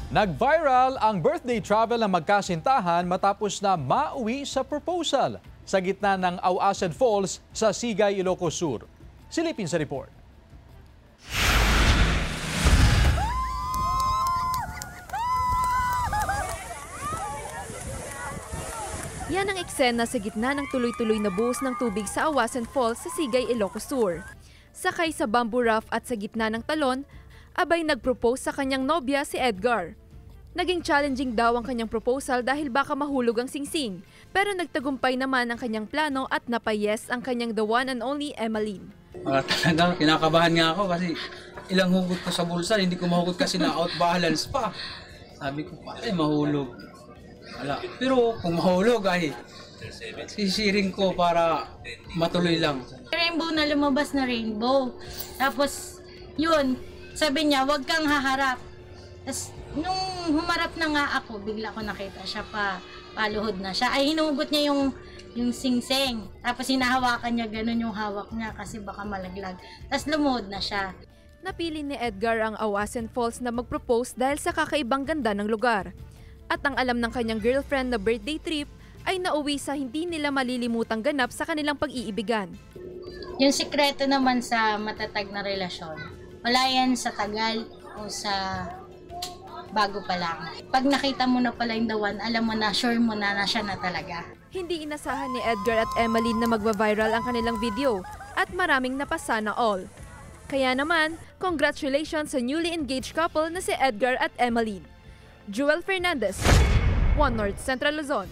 Nag-viral ang birthday travel ng magkasintahan matapos na mauwi sa proposal sa gitna ng Auasen Falls sa Sigay, Ilocos Sur. Silipin sa report. Yan ang eksena sa gitna ng tuloy-tuloy na buhos ng tubig sa Auasen Falls sa Sigay, Ilocos Sur. Sakay sa bamboo raft at sa gitna ng talon, abay nag-propose sa kanyang nobya si Edgar. Naging challenging daw ang kanyang proposal dahil baka mahulog ang singsing. Pero nagtagumpay naman ang kanyang plano at napayes ang kanyang the one and only Emmeline. Talagang kinakabahan nga ako kasi ilang hugot ko sa bulsa, hindi ko mahugot kasi na out balance pa. Sabi ko pa, mahulog. Wala. Pero kung mahulog ay sisiring ko para matuloy lang. Rainbow na lumabas na rainbow. Tapos yun, sabi niya, wag kang haharap. Tapos nung humarap na nga ako, bigla ko nakita siya paluhod na siya. Ay hinugot niya yung singsing. Tapos hinahawakan niya, ganun yung hawak niya kasi baka malaglag. Tapos lumuhod na siya. Napili ni Edgar ang Auasen Falls na mag-propose dahil sa kakaibang ganda ng lugar. At ang alam ng kanyang girlfriend na birthday trip ay nauwi sa hindi nila malilimutang ganap sa kanilang pag-iibigan. Yung sikreto naman sa matatag na relasyon, wala yan sa tagal o sa bago pa lang. Pag nakita mo na pala yung the one, alam mo na, sure mo na siya na talaga. Hindi inasahan ni Edgar at Emmeline na magva-viral ang kanilang video at maraming napasa na all. Kaya naman, congratulations sa newly engaged couple na si Edgar at Emmeline. Joel Fernandez, One North Central Luzon.